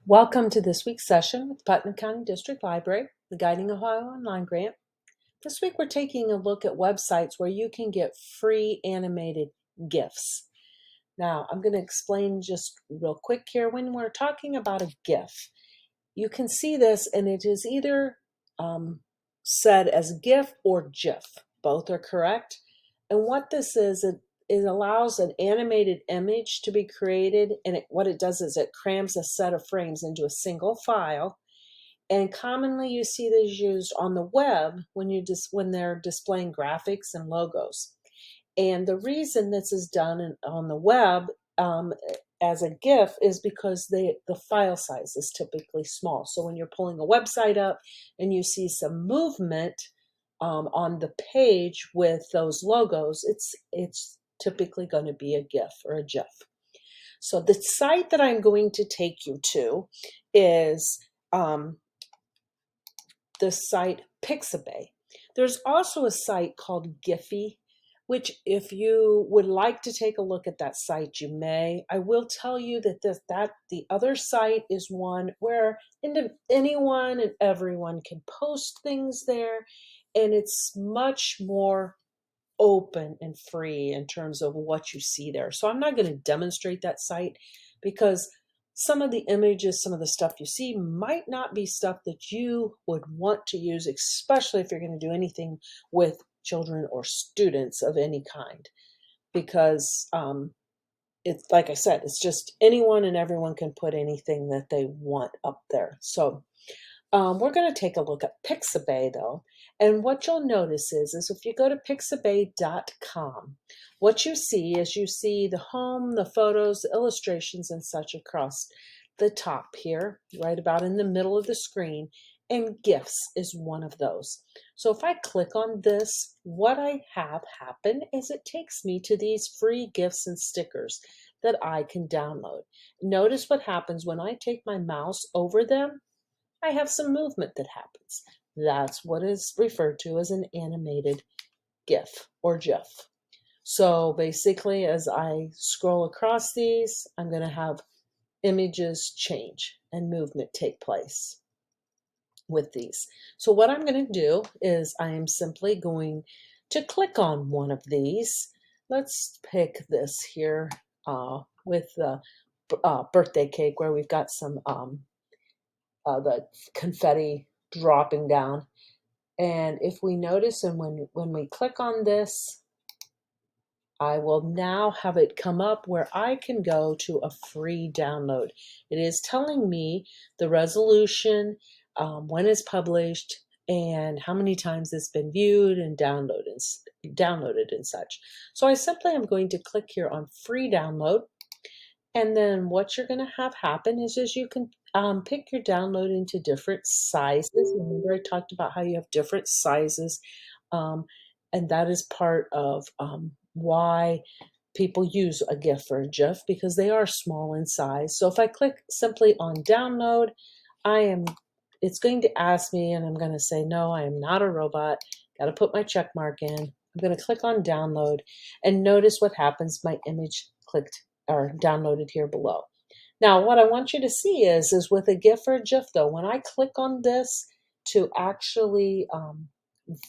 Welcome to this week's session with Putnam County District Library, the Guiding Ohio Online Grant. This week we're taking a look at websites where you can get free animated GIFs. Now, I'm going to explain just real quick here. When we're talking about a GIF, you can see this and it is either said as GIF or GIF. Both are correct. And what this is, it allows an animated image to be created, and what it does is it crams a set of frames into a single file. And commonly you see these used on the web when they're displaying graphics and logos. And the reason this is done on the web as a GIF is because the file size is typically small. So when you're pulling a website up and you see some movement on the page with those logos, it's typically going to be a GIF or a GIF. So the site that I'm going to take you to is the site Pixabay. There's also a site called Giphy, which if you would like to take a look at that site, you may. I will tell you that the other site is one where anyone and everyone can post things there, and it's much more open and free in terms of what you see there. So I'm not going to demonstrate that site because some of the images, some of the stuff you see might not be stuff that you would want to use, especially if you're going to do anything with children or students of any kind, because it's like I said, it's just anyone and everyone can put anything that they want up there. So we're going to take a look at Pixabay though. And what you'll notice is if you go to pixabay.com, what you see is the home, the photos, the illustrations, and such across the top here, right about in the middle of the screen, and GIFs is one of those. So if I click on this, what I have happen is it takes me to these free GIFs and stickers that I can download. Notice what happens when I take my mouse over them. I have some movement that happens. That's what is referred to as an animated GIF or GIF. So basically, as I scroll across these, I'm going to have images change and movement take place with these. So what I'm going to do is I am simply going to click on one of these. Let's pick this here with the birthday cake where we've got some the confetti dropping down. And if we notice, and when we click on this, I will now have it come up where I can go to a free download. It is telling me the resolution, when it's published, and how many times it's been viewed and downloaded and such. So I simply am going to click here on free download. And then what you're going to have happen is you can pick your download into different sizes. Remember I talked about how you have different sizes, and that is part of why people use a GIF or a GIF, because they are small in size. So if I click simply on download, it's going to ask me, and I'm going to say, no, I am not a robot. Got to put my check mark in. I'm going to click on download, and notice what happens. My image clicked or downloaded here below. Now, what I want you to see is with a GIF or a GIF though, when I click on this to actually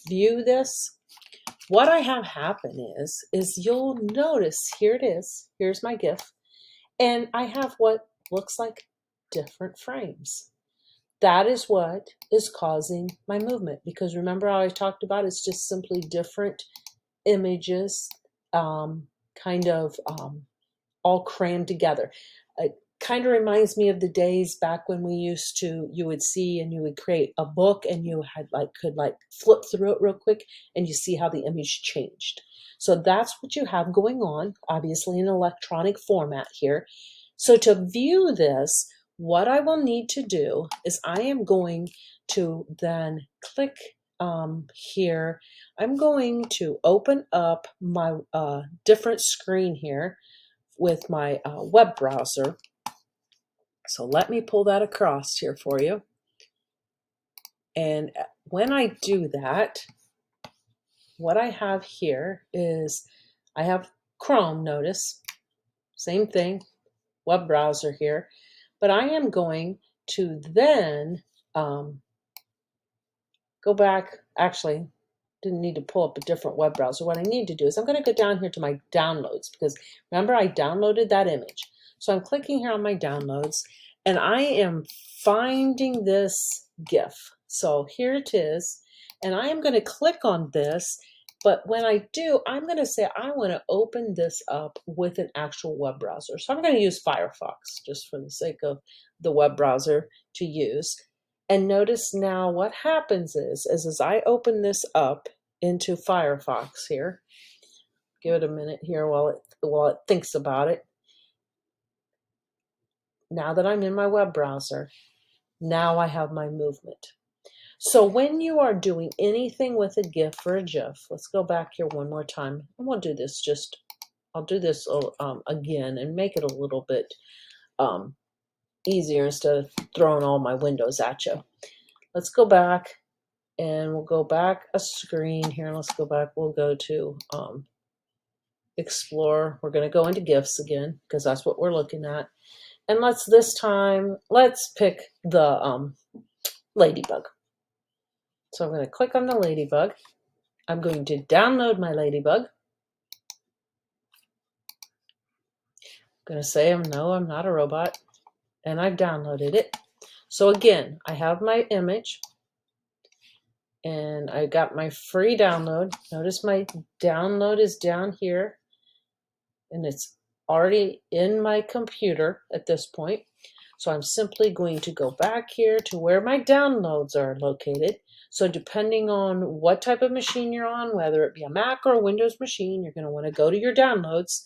view this, what I have happen is you'll notice here it is. Here's my GIF, and I have what looks like different frames. That is what is causing my movement, because remember how I talked about it's just simply different images, kind of all crammed together. It kind of reminds me of the days back when you would see and you would create a book and you could flip through it real quick and you see how the image changed. So that's what you have going on, obviously in electronic format here. So to view this, what I will need to do is I am going to then click here. I'm going to open up my different screen here with my web browser. So let me pull that across here for you. And when I do that, what I have here is I have Chrome, notice, same thing, web browser here. But I am going to then go back. Actually, didn't need to pull up a different web browser. What I need to do is I'm going to go down here to my downloads, because remember I downloaded that image. So I'm clicking here on my downloads, and I am finding this GIF. So here it is, and I am going to click on this. But when I do, I'm going to say I want to open this up with an actual web browser. So I'm going to use Firefox just for the sake of the web browser to use. And notice now what happens is as I open this up into Firefox here, give it a minute here while it thinks about it. Now that I'm in my web browser, now I have my movement. So when you are doing anything with a GIF or a GIF, let's go back here one more time. And we'll do this I'll do this again and make it a little bit easier instead of throwing all my windows at you. Let's go back, and we'll go back a screen here. Let's go back. We'll go to Explore. We're going to go into GIFs again because that's what we're looking at. And let's pick the ladybug. So I'm going to click on the ladybug. I'm going to download my ladybug. I'm going to say, no, I'm not a robot. And I've downloaded it. So again, I have my image, and I got my free download. Notice my download is down here, and it's already in my computer at this point. So I'm simply going to go back here to where my downloads are located. So depending on what type of machine you're on, whether it be a Mac or a Windows machine, you're going to want to go to your downloads,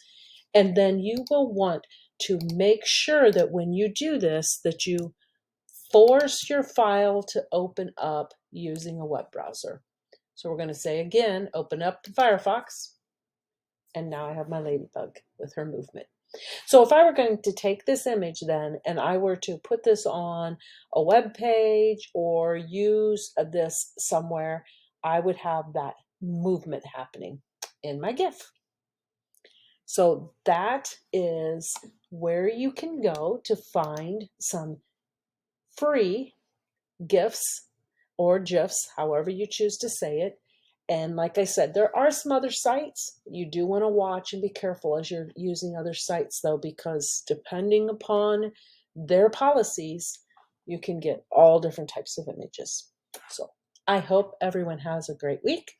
and then you will want to make sure that when you do this, that you force your file to open up using a web browser. So we're going to say again, open up Firefox, and now I have my ladybug with her movement. So if I were going to take this image then, and I were to put this on a web page or use this somewhere, I would have that movement happening in my GIF. So that is where you can go to find some free GIFs or GIFs, however you choose to say it. And like I said, there are some other sites you do want to watch and be careful as you're using other sites, though, because depending upon their policies, you can get all different types of images. So I hope everyone has a great week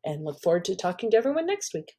and look forward to talking to everyone next week.